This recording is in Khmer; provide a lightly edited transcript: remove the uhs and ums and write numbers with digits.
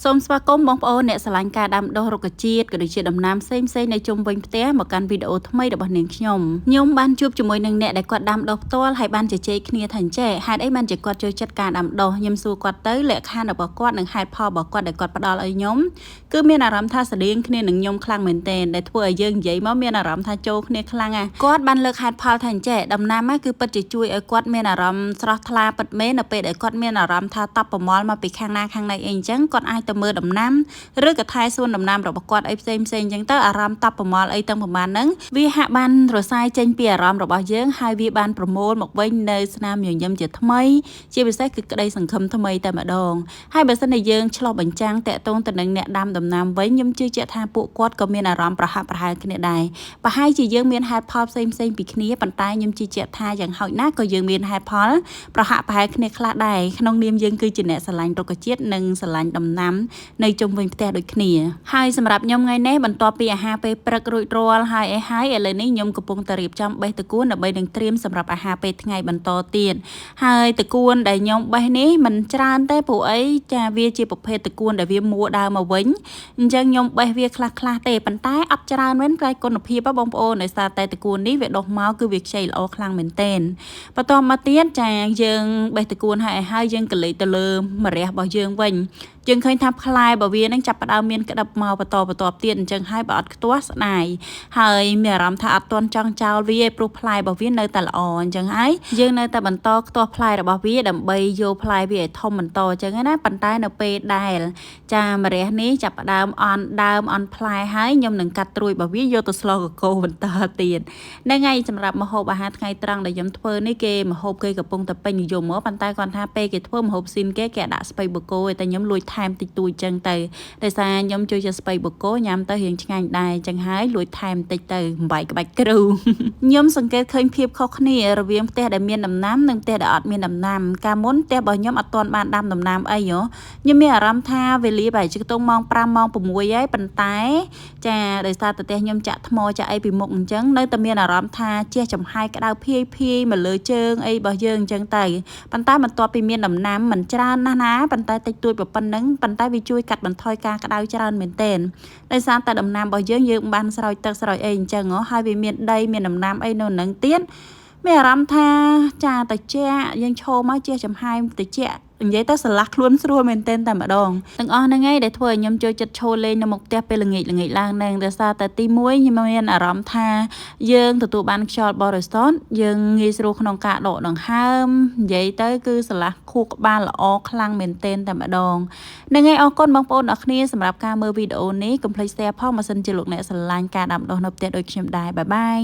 សូមស្វាគមន៍បងប្អូនអ្នកស្រឡាញ់ការដាំដុះរុក្ខជាតិក៏ដូចជាដំណាំផ្សេងៗនៅជុំវិញផ្ទះមកកាន់វីដេអូថ្មីរបស់នាងខ្ញុំបានជួបជាមួយនឹងអ្នកដែលគាត់ដាំដុះផ្ទាល់ហើយបានជជែកគ្នាថាអញ្ចេះហេតុអីបានជាគាត់ចូលចិត្តការដាំដុះខ្ញុំសួរគាត់ទៅលក្ខខណ្ឌរបស់គាត់និងហេតុផលរបស់គាត់ដែលគាត់ផ្ដល់ឲ្យខ្ញុំគឺមានអារម្មណ៍ថាស្តៀងគ្នានឹងខ្ញុំខ្លាំងមែនទែនដែលធ្វើឲ្យយើងនិយាយមកមានអារម្មណ៍ថាចូលគ្នាខ្លាំងគាត់បានលើកហេតុផលថាអញ្ចេះដំណាំគឺពិតជាជួយឲ្យគាត់មានអារម្មណ៍ស្រស់ថ្លាពិតមែននៅពេលដែលគាត់មានអារម្មណ៍ថាតបប្រមល់មកពីខាងណាខាងណីអីអញ្ចឹងគាត់អាចទៅមើលដំណាំឬក៏ថែសួនដំណាំរបស់គាត់អីផ្សេងអញ្ចឹងទៅអារម្មណ៍តបប្រមល់អីទាំងប្រមាណហ្នឹងវាហាក់បានរសាយចេញពីអារម្មណ៍របស់យើងហើយវាបានប្រមូលមកវិញនៅស្នាមញញឹមជាថ្មីជាពិសេសគឺក្តីសង្ឃឹមថ្មីតែម្ដងហើយបើសិនជាយើងឆ្លោះបញ្ចាំងតាក់ទងទៅនឹងអ្នកដាំដំណាំវិញខ្ញុំជឿជាក់ថាពួកគាត់ក៏មានអារម្មណ៍ប្រហាក់ប្រហែលគ្នាដែរប្រហែលជាយើងមានហេតុផលផ្សេងពីគ្នាប៉ុន្តែខ្ញុំជឿជាក់ថាយ៉ាងហោចណាស់ក៏យើងមានហេតុផលប្រហាក់ប្រហែលគ្នាខ្លះដែរក្នុងនាមយើងគឺជាអ្នកស្រឡាញ់រុក្ខជាតិនិងស្រឡាញ់ដំណាំនៅជុំវិញផ្ទះដូចគ្នាហើយសម្រាប់ខ្ញុំថ្ងៃនេះបន្ទាប់ពីអាហារពេលព្រឹករួចរាល់ហើយឥឡូវនេះខ្ញុំកំពុងតែរៀបចំបេះតកួនដើម្បីនឹងត្រៀមសម្រាប់អាហារពេលថ្ងៃបន្តទៀតហើយតកួនដែលខ្ញុំបេះនេះមិនច្រើនទេព្រោះអីចាវាជាប្រភេទតកួនដែលវាមួដើរមកវិញអញ្ចឹងខ្ញុំបេះវាខ្លះទេប៉ុន្តែអត់ច្រើនមែនតែគុណភាពបងប្អូនដោយសារតែតកួននេះវាដុះមកគឺវាខ្ចីល្អខ្លាំងមែនទែនបន្តមកទៀតចាយើងបេះតកួនហើយយើងកលេចទៅលើម្រះរបស់យើងវិញយើងឃើញថាផ្លែរបស់វានឹងចាប់ផ្ដើមមានក្តឹបមកបន្តទៀតអញ្ចឹងហើយបើអត់ខ្ទាស់ស្ដាយហើយមានអារម្មណ៍ថាអត់ទាន់ចង់ចោលវាឯព្រោះផ្លែរបស់វានៅតែល្អអញ្ចឹងហើយយើងនៅតែបន្តខ្ទាស់ផ្លែរបស់វាដើម្បីយកផ្លែវាឲ្យធំបន្តអញ្ចឹងណាប៉ុន្តែនៅពេលដែលចាម្រះនេះចាប់ផ្ដើមអន់ដើមអន់ផ្លែហើយខ្ញុំនឹងកាត់ត្រួយរបស់វាយកទៅស្លកកូបន្តទៀតហ្នឹងហើយសម្រាប់ម្ហូបអាហារថ្ងៃត្រង់ដែលខ្ញុំធ្វើនេះគេម្ហូបគេកំពុងតែពេញនិយមមកប៉ុន្តែគាត់ថាពេលគេធ្វើម្ហូបស៊ីនគេដាក់ស្ពៃបូកូតែខ្ញុំលួចថែមតិចតួចចឹងទៅដោយសារខ្ញុំជួយជាស្ពៃបូកូញ៉ាំទៅរៀងឆ្ងាញ់ដែរចឹងហើយលួចថែមតិចទៅបំបីក្បាច់គ្រូខ្ញុំសង្កេតឃើញភាពខុសគ្នារវាងផ្ទះដែលមានដំណាំនិងផ្ទះដែលអត់មានដំណាំកាលមុនផ្ទះរបស់ខ្ញុំអត់ទាន់បានដាំដំណាំអីហ៎ខ្ញុំមានអារម្មណ៍ថាវេលាបែរជាខ្ទង់ម៉ោង5ម៉ោង6ហើយប៉ុន្តែចាដោយសារតែផ្ទះខ្ញុំចាក់ថ្មចាក់អីពីមុខអញ្ចឹងនៅតែមានអារម្មណ៍ថាជះចំហាយក្តៅភាយមកលើជើងអីរបស់យើងអញ្ចឹងទៅប៉ុន្តែបន្ទាប់ពីមានដំណាំមិនច្រើនណាស់ណាប៉ុន្តែតិចតួចប៉ុណ្ណឹងប៉ុន្តែវាជួយកាត់បន្ថយការក្តៅច្រើនមែនទែនដោយសារតែដំណាំរបស់យើងបានស្រោចទឹកស្រោចអីអញ្ចឹងហើយវាមានដីមានដំណាំអីនៅនឹងទៀតមានអារម្មណ៍ថាចាតិចយើងឈរមកជះចំហាយតិចនិយាយទៅស្រឡះខ្លួនស្រួលមែនទែនតែម្ដងទាំងអស់ហ្នឹងឯងដែលធ្វើឲ្យខ្ញុំចូលចិត្តឈរលេងនៅមុខផ្ទះពេលល្ងាចឡើងហ្នឹងដោយសារតែទី1ខ្ញុំមានអារម្មណ៍ថាយើងទទួលបានខ្យល់បរិសុទ្ធយើងងាយស្រួលក្នុងការដកដង្ហើមនិយាយទៅគឺស្រឡះខួរក្បាលល្អខ្លាំងមែនទែនតែម្ដងហ្នឹងឯងអរគុណបងប្អូនអរគ្នាសម្រាប់ការមើលវីដេអូនេះកុំភ្លេច share ផងបើសិនជាលោកអ្នកស្រឡាញ់ការដាំដុះនៅផ្ទះដូចខ្ញុំដែរបាយបាយ